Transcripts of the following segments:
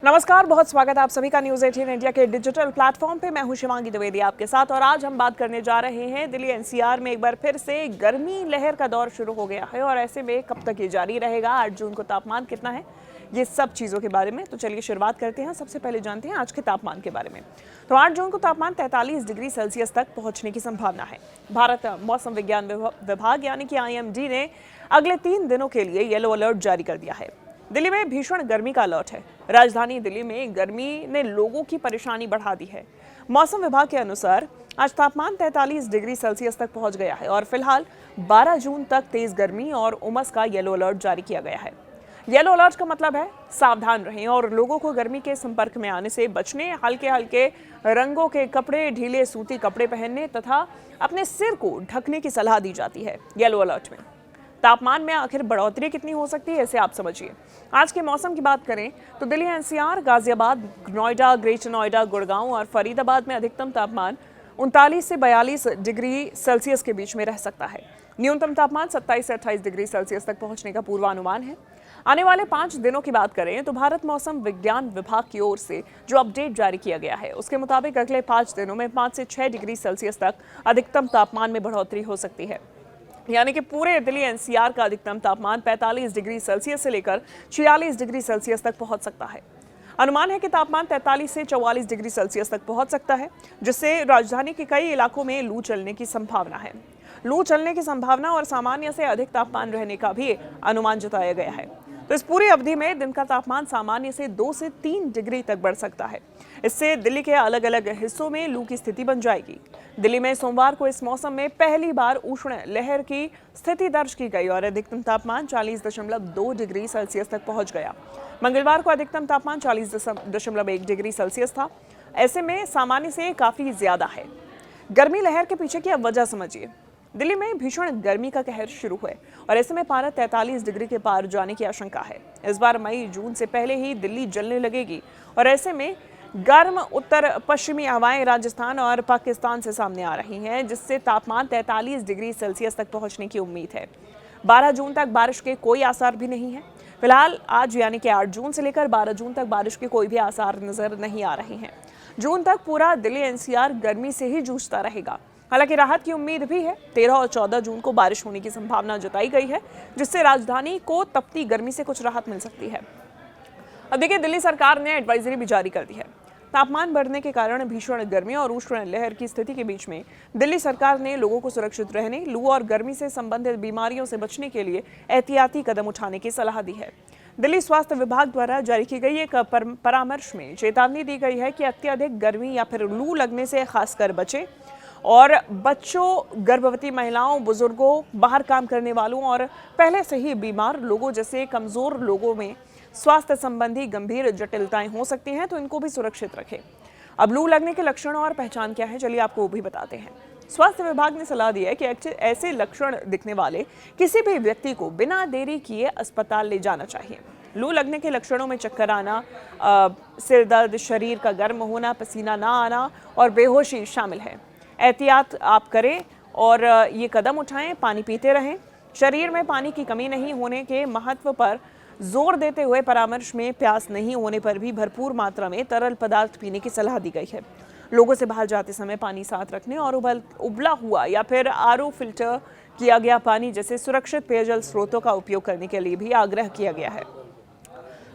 नमस्कार, बहुत स्वागत है आप सभी का न्यूज़ 18 इंडिया के डिजिटल प्लेटफॉर्म पे। मैं हूं शिवांगी द्विवेदी आपके साथ और आज हम बात करने जा रहे हैं दिल्ली एनसीआर में एक बार फिर से गर्मी लहर का दौर शुरू हो गया है और ऐसे में कब तक ये जारी रहेगा, 8 जून को तापमान कितना है, ये सब चीज़ों के बारे में तो चलिए शुरुआत करते हैं। सबसे पहले जानते हैं आज के तापमान के बारे में। तो 8 जून को तापमान 43 डिग्री सेल्सियस तक पहुंचने की संभावना है। भारत मौसम विज्ञान विभाग यानी कि IMD ने अगले 3 दिनों के लिए येलो अलर्ट जारी कर दिया है। दिल्ली में भीषण गर्मी का अलर्ट है। राजधानी दिल्ली में गर्मी ने लोगों की परेशानी बढ़ा दी है। मौसम विभाग के अनुसार आज तापमान 43 डिग्री सेल्सियस तक पहुंच गया है और फिलहाल 12 जून तक तेज गर्मी और उमस का येलो अलर्ट जारी किया गया है। येलो अलर्ट का मतलब है सावधान रहें और लोगों को गर्मी के संपर्क में आने से बचने, हल्के हल्के रंगों के कपड़े, ढीले सूती कपड़े पहनने तथा अपने सिर को ढकने की सलाह दी जाती है। येलो अलर्ट में तापमान में आखिर बढ़ोतरी कितनी हो सकती है, इसे आप समझिए। आज के मौसम की बात करें तो दिल्ली एनसीआर, गाजियाबाद, नोएडा, ग्रेटर नोएडा, गुड़गांव और फरीदाबाद में अधिकतम तापमान 39 से 42 डिग्री सेल्सियस के बीच में रह सकता है। न्यूनतम तापमान 27 से 28 डिग्री सेल्सियस तक पहुंचने का पूर्वानुमान है। आने वाले 5 दिनों की बात करें तो भारत मौसम विज्ञान विभाग की ओर से जो अपडेट जारी किया गया है उसके मुताबिक अगले 5 दिनों में 5 से 6 डिग्री सेल्सियस तक अधिकतम तापमान में बढ़ोतरी हो सकती है। यानी कि पूरे दिल्ली एनसीआर का अधिकतम तापमान 45 डिग्री सेल्सियस से लेकर 46 डिग्री सेल्सियस तक पहुंच सकता है। अनुमान है कि तापमान 43 से 44 डिग्री सेल्सियस तक पहुंच सकता है, जिससे राजधानी के कई इलाकों में लू चलने की संभावना है। लू चलने की संभावना और सामान्य से अधिक तापमान रहने का भी अनुमान जताया गया है। तो इस पूरी अवधि में दिन का तापमान सामान्य से 2 से 3 डिग्री तक बढ़ सकता है। इससे दिल्ली के अलग अलग हिस्सों में लू की स्थिति बन जाएगी। दिल्ली में सोमवार को इस मौसम में पहली बार उष्ण लहर की स्थिति दर्ज की गई और अधिकतम तापमान 40.2 डिग्री सेल्सियस तक पहुंच गया। मंगलवार को अधिकतम तापमान 40.1 डिग्री सेल्सियस था। ऐसे में सामान्य से काफी ज्यादा है। गर्मी लहर के पीछे की अब वजह समझिए। दिल्ली में भीषण गर्मी का कहर शुरू हुए और ऐसे में पारा 43 डिग्री के पार जाने की आशंका है। इस बार मई जून से पहले ही दिल्ली जलने लगेगी और ऐसे में गर्म उत्तर पश्चिमी हवाएं राजस्थान और पाकिस्तान से सामने आ रही हैं, जिससे तापमान 43 डिग्री सेल्सियस तक पहुंचने की उम्मीद है। 12 जून तक बारिश के कोई आसार भी नहीं है। फिलहाल आज यानी कि 8 जून से लेकर 12 जून तक बारिश के कोई भी आसार नजर नहीं आ रहे हैं। जून तक पूरा दिल्ली एनसीआर गर्मी से ही जूझता रहेगा। हालांकि राहत की उम्मीद भी है। 13 और 14 जून को बारिश होने की संभावना जताई गई है, जिससे राजधानी को तपती गर्मी से कुछ राहत मिल सकती है। अब देखिए, दिल्ली सरकार ने एडवाइजरी भी जारी कर दी है। तापमान बढ़ने के कारण भीषण गर्मी और उष्ण लहर की स्थिति के बीच में दिल्ली सरकार ने लोगों को सुरक्षित रहने, लू और गर्मी से संबंधित बीमारियों से बचने के लिए एहतियाती कदम उठाने की सलाह दी है। दिल्ली स्वास्थ्य विभाग द्वारा जारी की गई एक परामर्श में चेतावनी दी गई है कि अत्यधिक गर्मी या फिर लू लगने से खासकर बचें और बच्चों, गर्भवती महिलाओं, बुजुर्गों, बाहर काम करने वालों और पहले से ही बीमार लोगों जैसे कमजोर लोगों में स्वास्थ्य संबंधी गंभीर जटिलताएं हो सकती हैं, तो इनको भी सुरक्षित रखें। अब लू लगने के लक्षण और पहचान क्या है, चलिए आपको वो भी बताते हैं। स्वास्थ्य विभाग ने सलाह दी है कि ऐसे लक्षण दिखने वाले किसी भी व्यक्ति को बिना देरी किए अस्पताल ले जाना चाहिए। लू लगने के लक्षणों में चक्कर आना, सिर दर्द, शरीर का गर्म होना, पसीना ना आना और बेहोशी शामिल है। एहतियात आप करें और ये कदम उठाएं, पानी पीते रहें। शरीर में पानी की कमी नहीं होने के महत्व पर जोर देते हुए परामर्श में प्यास नहीं होने पर भी भरपूर मात्रा में तरल पदार्थ पीने की सलाह दी गई है। लोगों से बाहर जाते समय पानी साथ रखने और उबला हुआ या फिर RO फिल्टर किया गया पानी जैसे सुरक्षित पेयजल स्रोतों का उपयोग करने के लिए भी आग्रह किया गया है।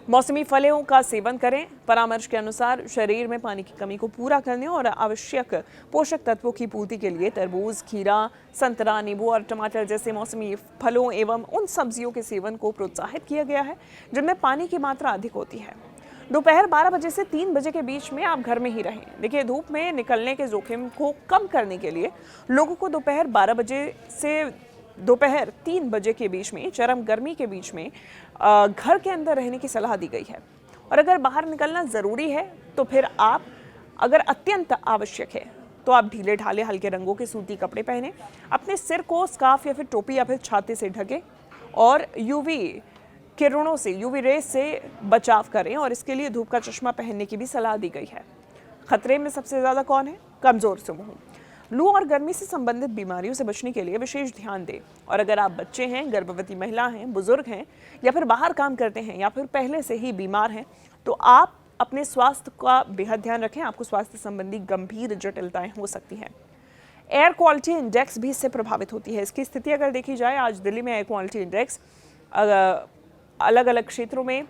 मौसमी फलों का सेवन करें। परामर्श के अनुसार शरीर में पानी की कमी को पूरा करने और आवश्यक पोषक तत्वों की पूर्ति के लिए तरबूज, खीरा, संतरा, नींबू और टमाटर जैसे मौसमी फलों एवं उन सब्जियों के सेवन को प्रोत्साहित किया गया है जिनमें पानी की मात्रा अधिक होती है। दोपहर 12 बजे से 3 बजे के बीच में आप घर में ही रहें। देखिए, धूप में निकलने के जोखिम को कम करने के लिए लोगों को दोपहर 12 बजे से दोपहर 3 बजे के बीच में चरम गर्मी के बीच में घर के अंदर रहने की सलाह दी गई है। और अगर बाहर निकलना ज़रूरी है तो फिर आप, अगर अत्यंत आवश्यक है तो आप ढीले ढाले हल्के रंगों के सूती कपड़े पहने, अपने सिर को स्कार्फ या फिर टोपी या फिर छाते से ढकें और यूवी किरणों से, यूवी रेस से बचाव करें और इसके लिए धूप का चश्मा पहनने की भी सलाह दी गई है। खतरे में सबसे ज़्यादा कौन है? कमज़ोर समूह। लू और गर्मी से संबंधित बीमारियों से बचने के लिए विशेष ध्यान दें। और अगर आप बच्चे हैं, गर्भवती महिला हैं, बुजुर्ग हैं या फिर बाहर काम करते हैं या फिर पहले से ही बीमार हैं, तो आप अपने स्वास्थ्य का बेहद ध्यान रखें, आपको स्वास्थ्य संबंधी गंभीर जटिलताएं हो सकती हैं। एयर क्वालिटी इंडेक्स भी इससे प्रभावित होती है। इसकी स्थिति अगर देखी जाए, आज दिल्ली में एयर क्वालिटी इंडेक्स अलग अलग क्षेत्रों में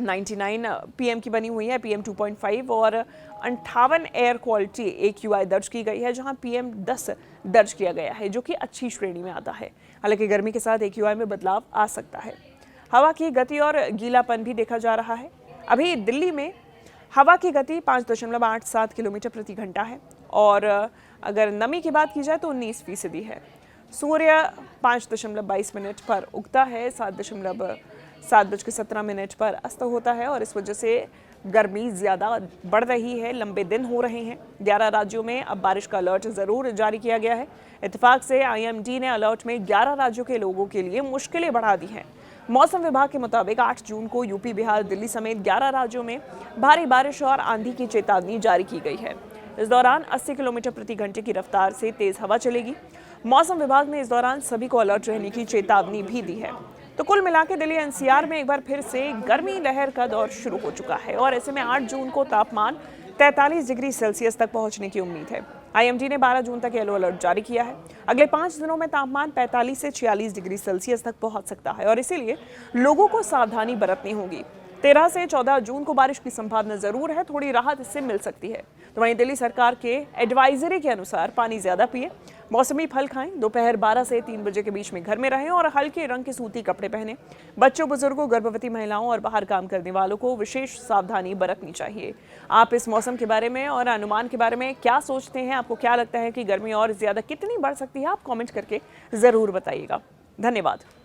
99 पीएम की बनी हुई है, पीएम 2.5, और 58 एयर क्वालिटी AQI दर्ज की गई है, जहां पीएम 10 दर्ज किया गया है, जो कि अच्छी श्रेणी में आता है। हालांकि गर्मी के साथ AQI में बदलाव आ सकता है। हवा की गति और गीलापन भी देखा जा रहा है। अभी दिल्ली में हवा की गति 5.87 किलोमीटर प्रति घंटा है, और अगर नमी की बात की जाए तो 19% है। सूर्य 5.22 पर उगता है, 7:17 पर अस्त होता है, और इस वजह से गर्मी ज़्यादा बढ़ रही है। लंबे दिन हो रहे हैं। 11 राज्यों में अब बारिश का अलर्ट ज़रूर जारी किया गया है। इत्तेफाक से IMD ने अलर्ट में 11 राज्यों के लोगों के लिए मुश्किलें बढ़ा दी हैं। मौसम विभाग के मुताबिक 8 जून को यूपी, बिहार, दिल्ली समेत 11 राज्यों में भारी बारिश और आंधी की चेतावनी जारी की गई है। इस दौरान 80 किलोमीटर प्रति घंटे की रफ्तार से तेज हवा चलेगी। मौसम विभाग ने इस दौरान सभी को अलर्ट रहने की चेतावनी भी दी है। तो कुल मिलाकर दिल्ली NCR में एक बार फिर से गर्मी लहर का दौर शुरू हो चुका है, और ऐसे में 8 जून को तापमान 43 डिग्री सेल्सियस तक पहुंचने की उम्मीद है। IMD ने 12 जून तक येलो अलर्ट जारी किया है। अगले 5 दिनों में तापमान 45 से 46 डिग्री सेल्सियस तक पहुंच सकता है, और इसीलिए लोगों को सावधानी बरतनी होगी। 13 से 14 जून को बारिश की संभावना जरूर है, थोड़ी राहत इससे मिल सकती है। तो वहीं दिल्ली सरकार के एडवाइजरी के अनुसार पानी ज्यादा पिए, मौसमी फल खाएं, दोपहर 12 से 3 बजे के बीच में घर में रहें, और हल्के रंग के सूती कपड़े पहने। बच्चों, बुजुर्गों, गर्भवती महिलाओं और बाहर काम करने वालों को विशेष सावधानी बरतनी चाहिए। आप इस मौसम के बारे में और अनुमान के बारे में क्या सोचते हैं? आपको क्या लगता है कि गर्मी और ज्यादा कितनी बढ़ सकती है? आप कमेंट करके जरूर बताइएगा। धन्यवाद।